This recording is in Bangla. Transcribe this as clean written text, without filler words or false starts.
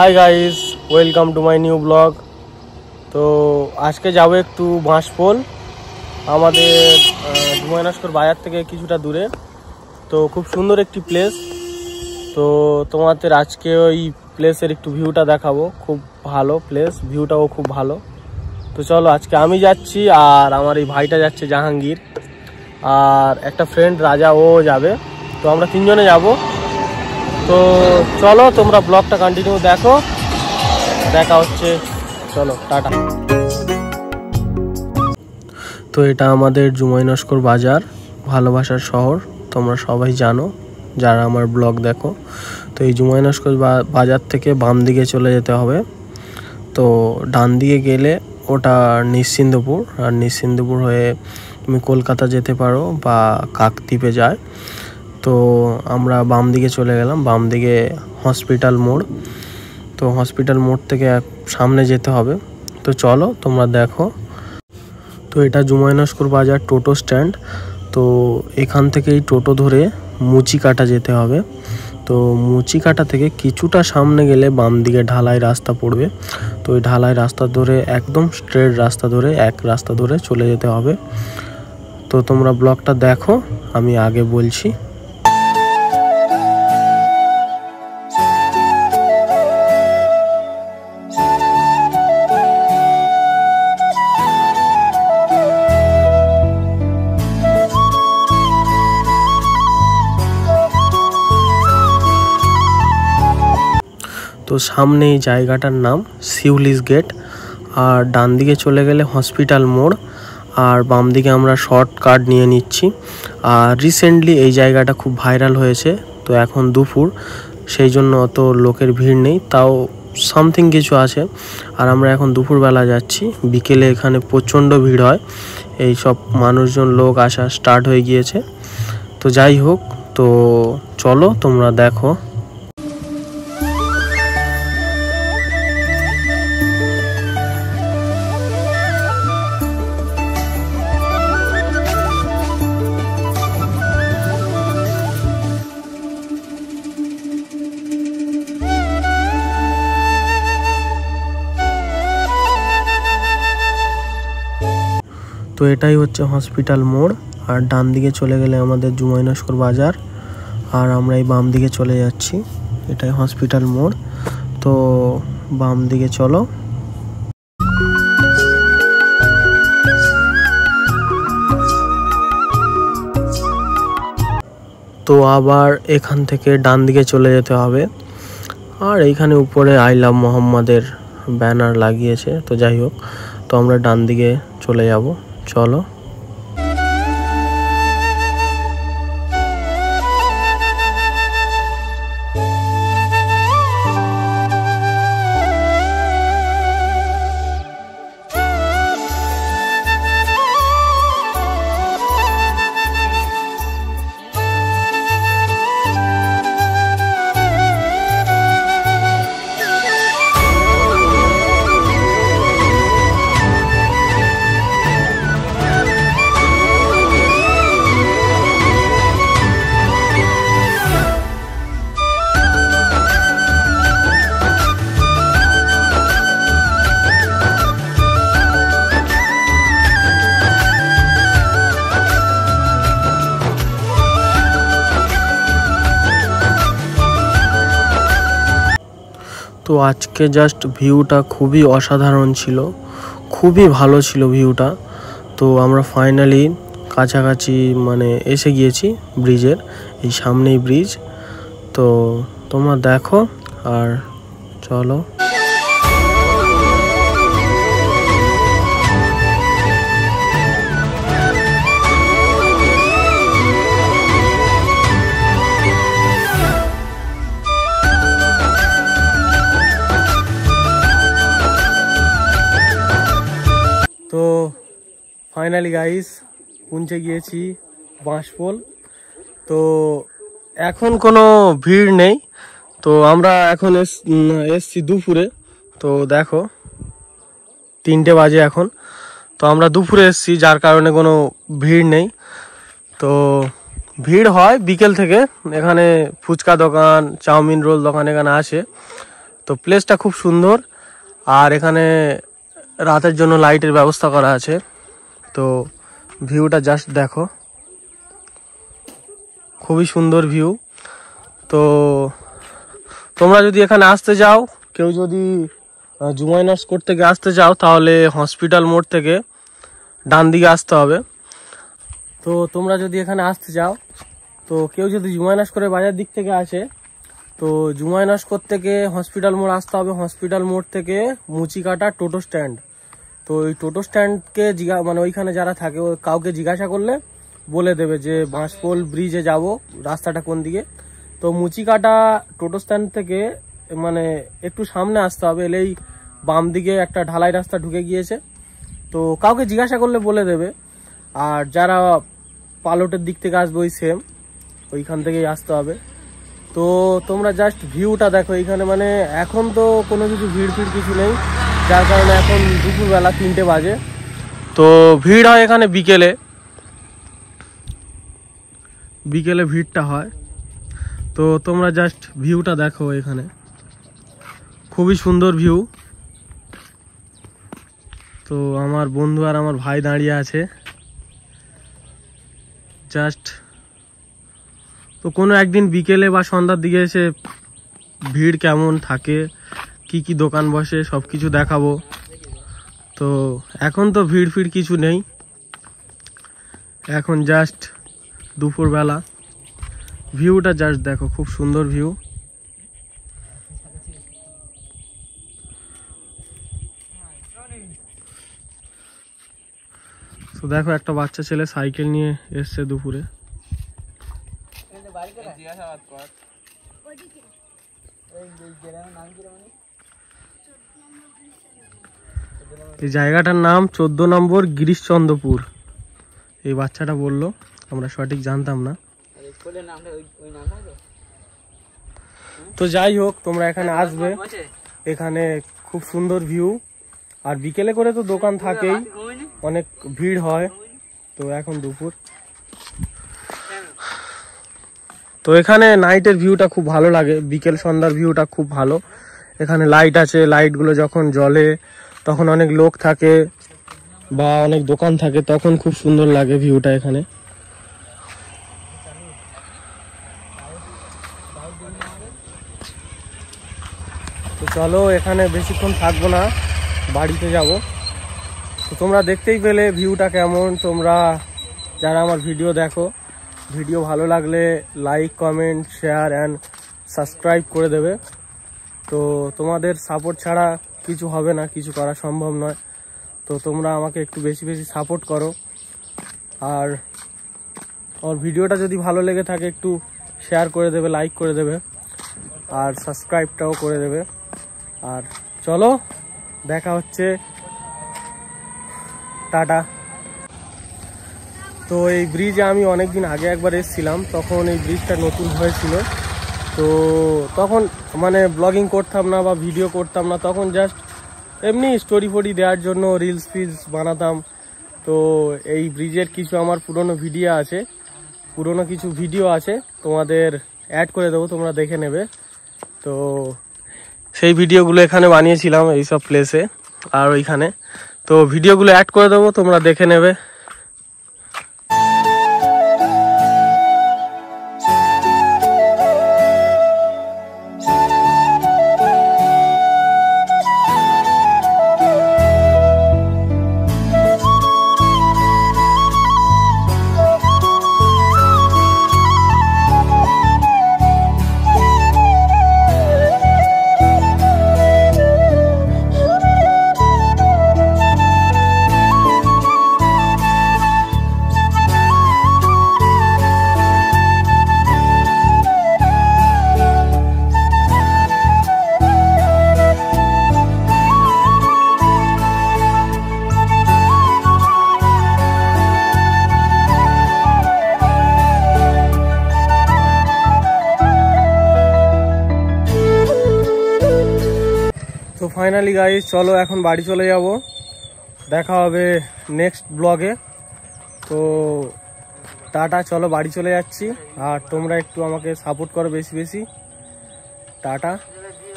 Hi guys, welcome to my new blog. তো আজকে যাবো একটু বাঁশপোল, আমাদের ধুমাইনস্কর বাজার থেকে কিছুটা দূরে। তো খুব সুন্দর একটি প্লেস। তো তোমাদের আজকে ওই প্লেসের একটু ভিউটা দেখাবো। খুব ভালো প্লেস, ভিউটাও খুব ভালো। তো চলো, আজকে আমি যাচ্ছি আর আমার এই ভাইটা যাচ্ছে জাহাঙ্গীর, আর একটা ফ্রেন্ড রাজা, ও যাবে। তো আমরা তিনজনে যাব। তো চলো, তোমরা ব্লগটা কন্টিনিউ দেখো, দেখা হচ্ছে। চলো, টাটা। তো এটা আমাদের ধুমাইনস্কর বাজার, ভালোবাসার শহর, তোমরা সবাই জানো যারা আমার ব্লগ দেখো। তো এই ধুমাইনস্কর বাজার থেকে বাম দিকে চলে যেতে হবে। তো ডান দিকে গেলে ওটা নিশ্চিন্দপুর, আর নিশ্চিন্দপুর হয়ে তুমি কলকাতা যেতে পারো বা কাকদ্বীপে যায়। তো আমরা বাম দিকে চলে গেলাম, বাম দিকে হসপিটাল মোড়। তো হসপিটাল মোড় থেকে সামনে যেতে হবে। তো চলো, তোমরা দেখো। তো এটা ধুমাইনস্কর বাজার টোটো স্ট্যান্ড। তো এখান থেকেই টোটো ধরে মুচিকাটা যেতে হবে। তো মুচিকাটা থেকে কিছুটা সামনে গেলে বাম দিকে ঢালাই রাস্তা পড়বে। তো ওই ঢালাই রাস্তা ধরে একদম স্ট্রেট রাস্তা ধরে রাস্তা ধরে চলে যেতে হবে। তো তোমরা ব্লগটা দেখো, আমি আগে বলছি। তো সামনে এই জায়গাটার নাম শিউলিস গেট, আর ডান দিকে চলে গেলে হসপিটাল মোড়, আর বাম দিকে আমরা শর্টকাট নিয়ে নিচ্ছি। আর রিসেন্টলি এই জায়গাটা খুব ভাইরাল হয়েছে। তো এখন দুপুর, সেই জন্য অত লোকের ভিড় নেই, তাও সামথিং কিছু আছে। আর আমরা এখন দুপুরবেলা যাচ্ছি, বিকেলে এখানে প্রচণ্ড ভিড় হয়, এই সব মানুষজন লোক আসা স্টার্ট হয়ে গিয়েছে। তো যাই হোক, তো চলো তোমরা দেখো। তো এটাই হচ্ছে হসপিটাল মোড়, আর ডান দিকে চলে গেলে আমাদের ধুমাইনস্কর বাজার, আর আমরা এই বাম দিকে চলে যাচ্ছি। এটাই হসপিটাল মোড়। তো বাম দিকে চলো। তো আবার এখান থেকে ডান দিকে চলে যেতে হবে। আর এইখানে উপরে আই লাভ মোহাম্মদের ব্যানার লাগিয়েছে। তো যাই হোক, তো আমরা ডান দিকে চলে যাব, চলো। তো আজকে জাস্ট ভিউটা খুবই অসাধারণ ছিল, খুবই ভালো ছিল ভিউটা। তো আমরা ফাইনালি কাছাকাছি মানে এসে গিয়েছি ব্রিজের, এই সামনেই ব্রিজ। তো তোমরা দেখো আর চলো। তো ফাইনালি গাইস পৌঁছে গিয়েছি বাঁশপোল। তো এখন কোনো ভিড় নেই। তো আমরা এখন এসছি দুপুরে। তো দেখো 3টে বাজে এখন। তো আমরা দুপুরে এসছি, যার কারণে কোনো ভিড় নেই। তো ভিড় হয় বিকেল থেকে, এখানে ফুচকা দোকান, চাউমিন রোল দোকান এখানে আসে। তো প্লেসটা খুব সুন্দর, আর এখানে রাতের জন্য লাইটের ব্যবস্থা করা আছে। তো ভিউটা জাস্ট দেখো, খুবই সুন্দর ভিউ। তো তোমরা যদি এখানে আসতে যাও, কেউ যদি জুমাইন স্কোর থেকে আসতে চাও, তাহলে হসপিটাল মোড় থেকে ডান দিকে আসতে হবে। তো তোমরা যদি এখানে আসতে চাও, তো কেউ যদি জুমাইন স্কোরের বাজার দিক থেকে আসে, তো জুমাইন স্কোর থেকে হসপিটাল মোড় আসতে হবে। হসপিটাল মোড় থেকে মুচিকাটা টোটো স্ট্যান্ড। তো ওই টোটো স্ট্যান্ডকে মানে ওইখানে যারা থাকে কাউকে জিজ্ঞাসা করলে বলে দেবে যে বাঁশপোল ব্রিজে যাব, রাস্তাটা কোন দিকে। তো মুচিকাটা টোটো স্ট্যান্ড থেকে মানে একটু সামনে আসতে হবে, এলেই বাম দিকে একটা ঢালাই রাস্তা ঢুকে গিয়েছে। তো কাউকে জিজ্ঞাসা করলে বলে দেবে। আর যারা পালটের দিক থেকে আসবে, ওই সেম ওইখান থেকেই আসতে হবে। তো তোমরা জাস্ট ভিউটা দেখো এইখানে, মানে এখন তো কোনো কিছু ভিড় কিছু নেই, যার কারণে এখন দুপুরবেলা 3টে বাজে। তো ভিড় হয় এখানে বিকেলে ভিড়টা হয়। তো তোমরা জাস্ট ভিউটা দেখো, এখানে খুবই সুন্দর ভিউ। তো আমার বন্ধু আর আমার ভাই দাঁড়িয়ে আছে জাস্ট। তো কোনো একদিন বিকেলে বা সন্ধ্যার দিকে এসে ভিড় কেমন থাকে, কি কি দোকান বসে, সব কিছু দেখাবো। তো এখন তো ভিড় কিছু নেই, এখন জাস্ট দুপুরবেলা। ভিউটা জাস্ট দেখো, খুব সুন্দর ভিউ। তো দেখো একটা বাচ্চা ছেলে সাইকেল নিয়ে এসছে দুপুরে। এই জায়গাটার নাম 14 নম্বর গিরিশচন্দ্রপুর। এই বাচ্চাটা বললো, আমরা সঠিক জানতাম না। তো যাই হোক, তোমরা এখানে আসবে, এখানে খুব সুন্দর ভিউ। আর বিকেলে করে তো দোকান থাকেই, অনেক ভিড় হয়। তো এখন দুপুর, তো এখানে নাইটের ভিউটা খুব ভালো লাগে, বিকেল সন্ধ্যার ভিউটা খুব ভালো। এখানে লাইট আছে, লাইটগুলো যখন জ্বলে তখন অনেক লোক থাকে বা অনেক দোকান থাকে, তখন খুব সুন্দর লাগে ভিউটা এখানে। তো চলো, এখানে বেশিক্ষণ থাকবো না, বাড়িতে যাব। তো তোমরা দেখতেই পেলে ভিউটা কেমন। তোমরা যারা আমার ভিডিও দেখো, ভিডিও ভালো লাগলে like, comment, share and subscribe করে দেবে। তো তোমাদের সাপোর্ট ছাড়া কিছু হবে না, কিছু করা সম্ভব নয়। তো তোমরা আমাকে একটু বেশি সাপোর্ট করো। আর আমার ভিডিওটা যদি ভালো লেগে থাকে, একটু শেয়ার করে দেবে, লাইক করে দেবে, আর সাবস্ক্রাইবটাও করে দেবে। আর চলো, দেখা হচ্ছে, টাটা। তো এই ব্রিজে আমি অনেকদিন আগে একবার এসেছিলাম, তখন এই ব্রিজটা নতুন হয়েছিল। তো তখন মানে ব্লগিং করতাম না বা ভিডিও করতাম না, তখন জাস্ট এমনি স্টোরি ফোরি দেওয়ার জন্য রিলস ফিলস বানাতাম। তো এই ব্রিজের কিছু আমার পুরনো কিছু ভিডিও আছে, তোমাদের অ্যাড করে দেবো, তোমরা দেখে নেবে। তো সেই ভিডিওগুলো এখানে বানিয়েছিলাম এইসব প্লেসে আর ওইখানে। তো ভিডিওগুলো অ্যাড করে দেবো, তোমরা দেখে নেবে। তো ফাইনালি গাইস, চলো এখন বাড়ি চলে যাব, দেখা হবে নেক্সট ব্লগে। তো টাটা, চলো বাড়ি চলে যাচ্ছি। আর তোমরা একটু আমাকে সাপোর্ট করো বেশি। টাটা।